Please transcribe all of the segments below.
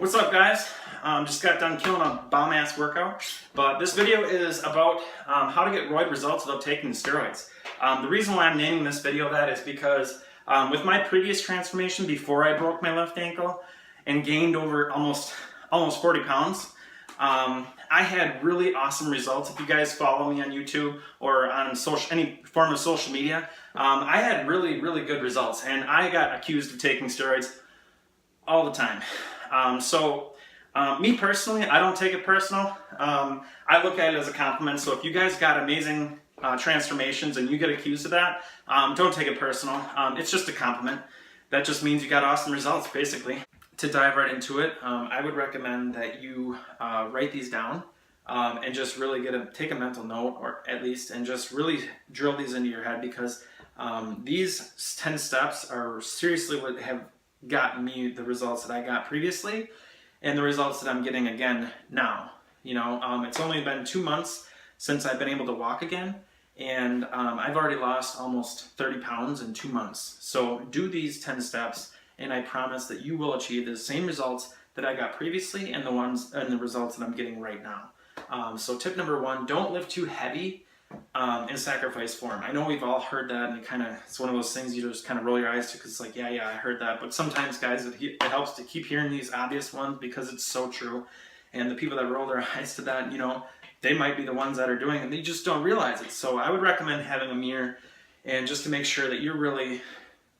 What's up, guys? Just got done killing a bomb-ass workout, but this video is about how to get roid results without taking steroids. The reason why I'm naming this video that is because with my previous transformation before I broke my left ankle and gained over almost 40 pounds, I had really awesome results. If you guys follow me on YouTube or on any form of social media, I had really good results, and I got accused of taking steroids all the time. Me personally, I don't take it personal. I look at it as a compliment. So if you guys got amazing transformations and you get accused of that, don't take it personal. It's just a compliment. That just means you got awesome results, basically. To dive right into it, I would recommend that you write these down and just really take a mental note, or at least, and just really drill these into your head, because these 10 steps are seriously what have gotten me the results that I got previously and the results that I'm getting again now. You know, it's only been 2 months since I've been able to walk again, and I've already lost almost 30 pounds in 2 months. So do these 10 steps and I promise that you will achieve the same results that I got previously and the results that I'm getting right now. So tip number 1, don't lift too heavy in sacrifice form. I know we've all heard that, and it's one of those things you just kind of roll your eyes to, because it's like, yeah, I heard that. But sometimes, guys, it helps to keep hearing these obvious ones, because it's so true. And the people that roll their eyes to that, you know, they might be the ones that are doing it, and they just don't realize it. So I would recommend having a mirror, and just to make sure that you're really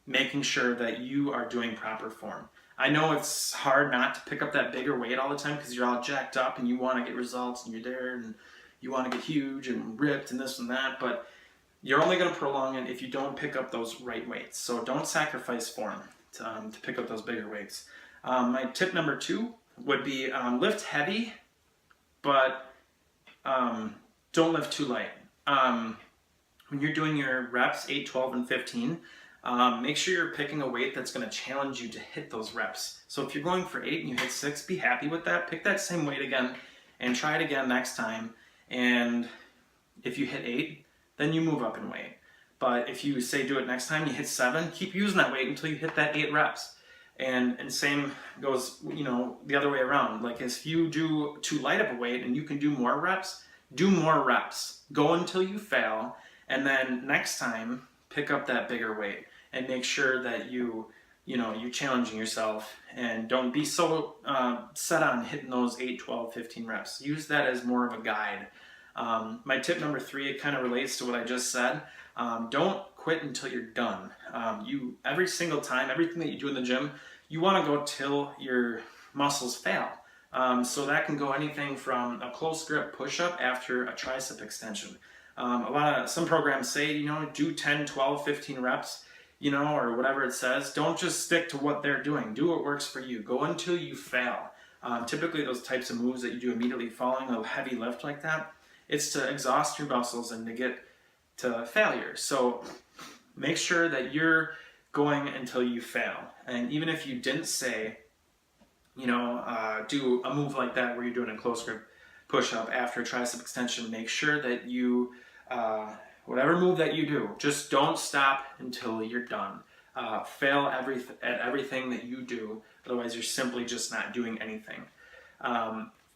making sure that you are doing proper form. I know it's hard not to pick up that bigger weight all the time, because you're all jacked up and you want to get results and you're there and you want to get huge and ripped and this and that, but you're only going to prolong it if you don't pick up those right weights. So don't sacrifice form to pick up those bigger weights. My tip number 2 would be lift heavy, but don't lift too light. When you're doing your reps, 8, 12, and 15, make sure you're picking a weight that's going to challenge you to hit those reps. So if you're going for 8 and you hit 6, be happy with that. Pick that same weight again and try it again next time. And if you hit 8, then you move up in weight. But if you say do it next time, you hit 7, keep using that weight until you hit that 8 reps. And same goes, you know, the other way around. Like, if you do too light of a weight and you can do more reps, do more reps. Go until you fail, and then next time pick up that bigger weight and make sure that you're challenging yourself, and don't be so set on hitting those 8, 12, 15 reps. Use that as more of a guide. My tip number 3, it kind of relates to what I just said. Don't quit until you're done. Every single time, everything that you do in the gym, you want to go till your muscles fail. So that can go anything from a close grip push-up after a tricep extension. Some programs say, do 10, 12, 15 reps, or whatever it says. Don't just stick to what they're doing. Do what works for you. Go until you fail. Typically those types of moves that you do immediately following a heavy lift like that, it's to exhaust your muscles and to get to failure. So make sure that you're going until you fail. And even if you didn't say, do a move like that where you're doing a close grip push-up after a tricep extension, make sure that you, whatever move that you do, just don't stop until you're done. Fail at everything that you do, otherwise you're simply just not doing anything.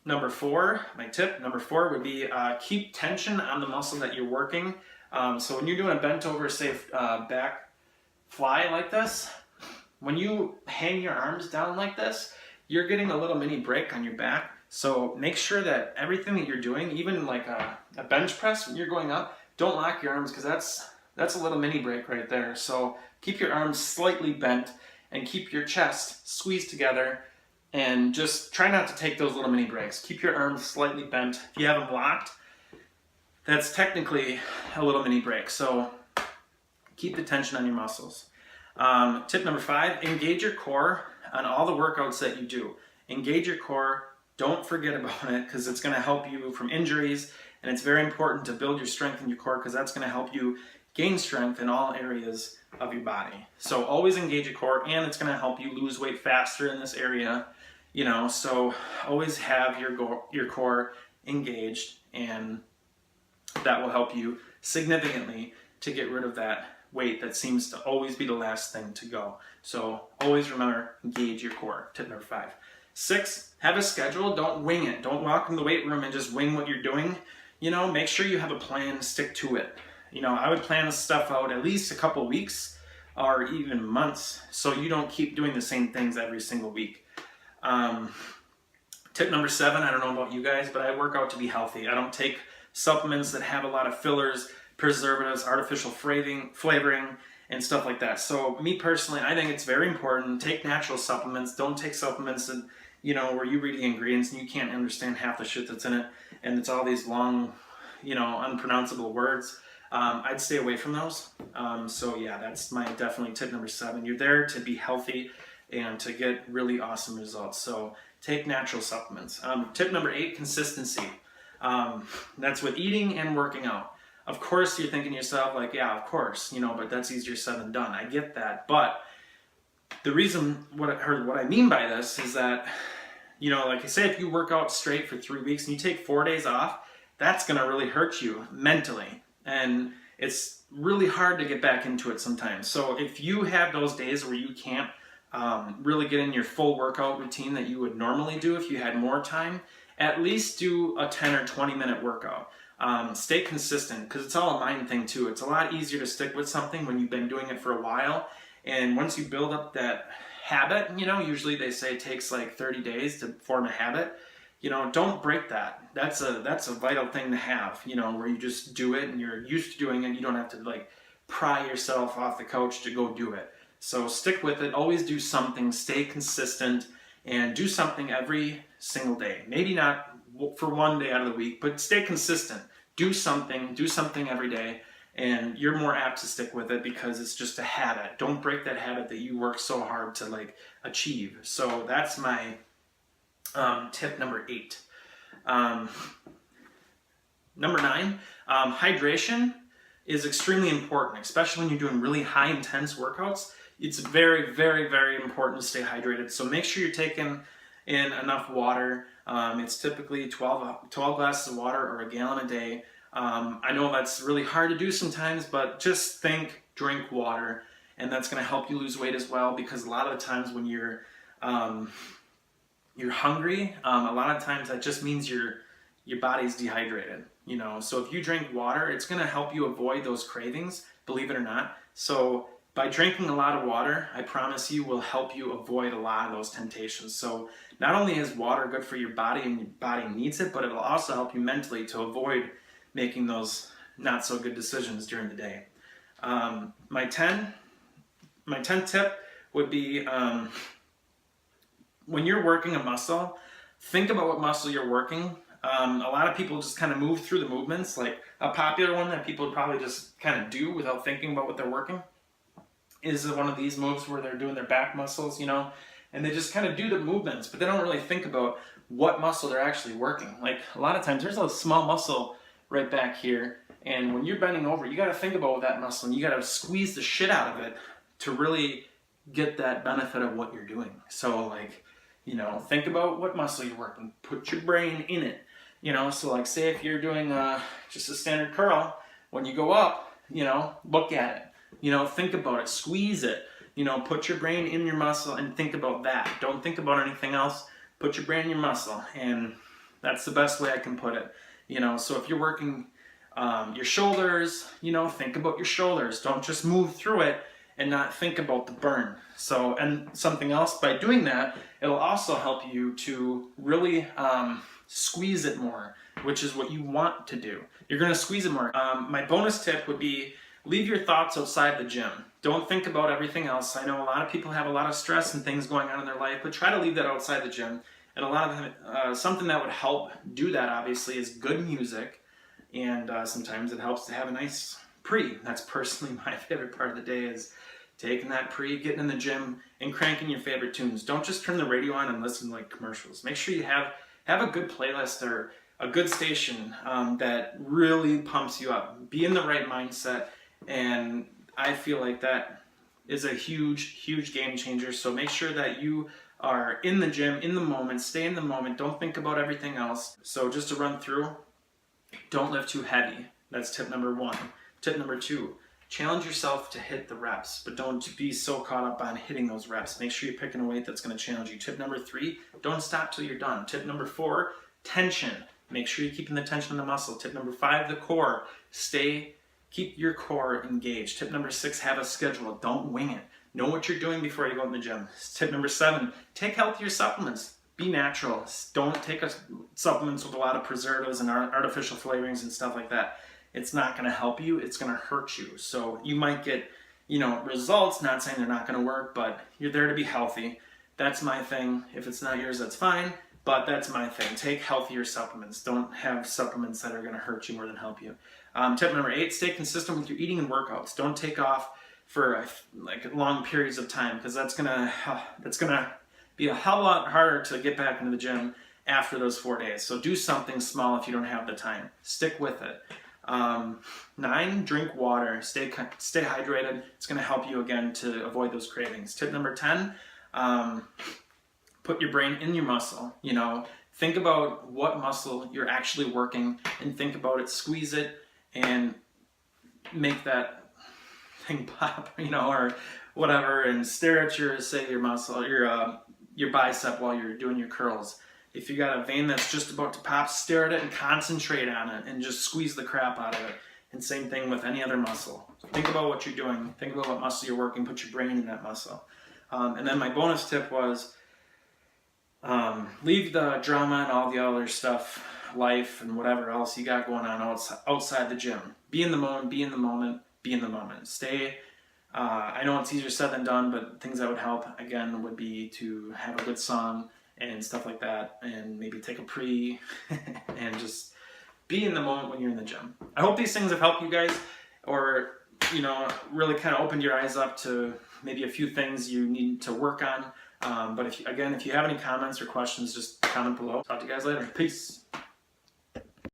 Number 4, my tip number 4 would be keep tension on the muscle that you're working. So when you're doing a bent over, say, back fly like this, when you hang your arms down like this, you're getting a little mini break on your back. So make sure that everything that you're doing, even like a bench press, when you're going up, don't lock your arms, because that's a little mini break right there. So keep your arms slightly bent and keep your chest squeezed together, and just try not to take those little mini breaks. Keep your arms slightly bent. If you have them locked, that's technically a little mini break. So keep the tension on your muscles. Tip number 5, engage your core on all the workouts that you do. Engage your core. Don't forget about it, because it's going to help you from injuries, and it's very important to build your strength in your core, because that's going to help you gain strength in all areas of your body. So always engage your core, and it's going to help you lose weight faster in this area. So always have your core engaged, and that will help you significantly to get rid of that weight that seems to always be the last thing to go. So always remember, engage your core. Tip number 5. 6, have a schedule. Don't wing it. Don't walk in the weight room and just wing what you're doing. You know, make sure you have a plan, stick to it. You know, I would plan this stuff out at least a couple weeks or even months so you don't keep doing the same things every single week. Tip number 7, I don't know about you guys, but I work out to be healthy. I don't take supplements that have a lot of fillers, preservatives, artificial flavoring, and stuff like that. So me personally, I think it's very important. Take natural supplements. Don't take supplements that, you know, where you read the ingredients and you can't understand half the shit that's in it, and it's all these long, you know, unpronounceable words. I'd stay away from those. So yeah, that's my definitely tip number 7. You're there to be healthy and to get really awesome results. So take natural supplements. Tip number 8, consistency. That's with eating and working out. Of course, you're thinking to yourself, like, yeah, of course, you know, but that's easier said than done. I get that. But the reason, what I mean by this is that, you know, like I say, if you work out straight for 3 weeks and you take 4 days off, that's going to really hurt you mentally. And it's really hard to get back into it sometimes. So if you have those days where you can't really get in your full workout routine that you would normally do if you had more time, at least do a 10 or 20 minute workout. Stay consistent, because it's all a mind thing too. It's a lot easier to stick with something when you've been doing it for a while. And once you build up that habit, you know, usually they say it takes like 30 days to form a habit. You know, don't break that. That's a vital thing to have, you know, where you just do it and you're used to doing it. You don't have to like pry yourself off the couch to go do it. So stick with it. Always do something. Stay consistent and do something every single day. Maybe not for one day out of the week, but stay consistent. Do something every day, and you're more apt to stick with it because it's just a habit. Don't break that habit that you work so hard to like achieve. So that's my tip number 8. Number 9, hydration is extremely important, especially when you're doing really high intense workouts. It's very, very, very important to stay hydrated. So make sure you're taking in enough water. It's typically 12 glasses of water or a gallon a day. I know that's really hard to do sometimes, but just drink water, and that's going to help you lose weight as well, because a lot of the times when you're hungry, a lot of times that just means your body's dehydrated, you know. So if you drink water, it's going to help you avoid those cravings, believe it or not. So by drinking a lot of water, I promise you, will help you avoid a lot of those temptations. So not only is water good for your body and your body needs it, but it'll also help you mentally to avoid making those not so good decisions during the day. My 10th tip would be, when you're working a muscle, think about what muscle you're working. A lot of people just kind of move through the movements. Like a popular one that people would probably just kind of do without thinking about what they're working is one of these moves where they're doing their back muscles, you know, and they just kind of do the movements, but they don't really think about what muscle they're actually working. Like a lot of times there's a small muscle right back here, and when you're bending over, you got to think about that muscle and you got to squeeze the shit out of it to really get that benefit of what you're doing. So like, you know, think about what muscle you're working, put your brain in it, you know. So like say if you're doing just a standard curl, when you go up, you know, look at it. You know, think about it, squeeze it, you know, put your brain in your muscle and think about that. Don't think about anything else. Put your brain in your muscle, and that's the best way I can put it. You know, so if you're working your shoulders, you know, think about your shoulders. Don't just move through it and not think about the burn. So, and something else, by doing that, it'll also help you to really squeeze it more, which is what you want to do. You're going to squeeze it more. My bonus tip would be, leave your thoughts outside the gym. Don't think about everything else. I know a lot of people have a lot of stress and things going on in their life, but try to leave that outside the gym. And a lot of something that would help do that, obviously, is good music. And sometimes it helps to have a nice pre. That's personally my favorite part of the day, is taking that pre, getting in the gym, and cranking your favorite tunes. Don't just turn the radio on and listen to like commercials. Make sure you have a good playlist or a good station that really pumps you up. Be in the right mindset. And I feel like that is a huge, huge game changer. So make sure that you are in the gym, in the moment, stay in the moment. Don't think about everything else. So just to run through, don't lift too heavy. That's tip number 1. Tip number 2, challenge yourself to hit the reps, but don't be so caught up on hitting those reps. Make sure you're picking a weight that's going to challenge you. Tip number 3, don't stop till you're done. Tip number 4, tension. Make sure you're keeping the tension in the muscle. Tip number 5, the core. Keep your core engaged. Tip number 6, have a schedule. Don't wing it. Know what you're doing before you go in the gym. Tip number 7, take healthier supplements. Be natural. Don't take supplements with a lot of preservatives and artificial flavorings and stuff like that. It's not going to help you. It's going to hurt you. So you might get, results. Not saying they're not going to work, but you're there to be healthy. That's my thing. If it's not yours, that's fine. But that's my thing. Take healthier supplements. Don't have supplements that are going to hurt you more than help you. Tip number 8, stay consistent with your eating and workouts. Don't take off for long periods of time, because that's gonna be a hell of a lot harder to get back into the gym after those 4 days. So do something small if you don't have the time. Stick with it. 9, drink water. Stay hydrated. It's going to help you again to avoid those cravings. Tip number 10, put your brain in your muscle. Think about what muscle you're actually working, and think about it. Squeeze it and make that thing pop, or whatever, and stare at your muscle, your bicep while you're doing your curls. If you got a vein that's just about to pop, stare at it and concentrate on it and just squeeze the crap out of it. And same thing with any other muscle. Think about what you're doing. Think about what muscle you're working. Put your brain in that muscle. And then my bonus tip was leave the drama and all the other stuff, life and whatever else you got going on outside the gym. Be in the moment, be in the moment, be in the moment. I know it's easier said than done, but things that would help, again, would be to have a good song and stuff like that, and maybe take a pre and just be in the moment when you're in the gym. I hope these things have helped you guys, or really kind of opened your eyes up to maybe a few things you need to work on. But if you have any comments or questions, just comment below. Talk to you guys later. Peace.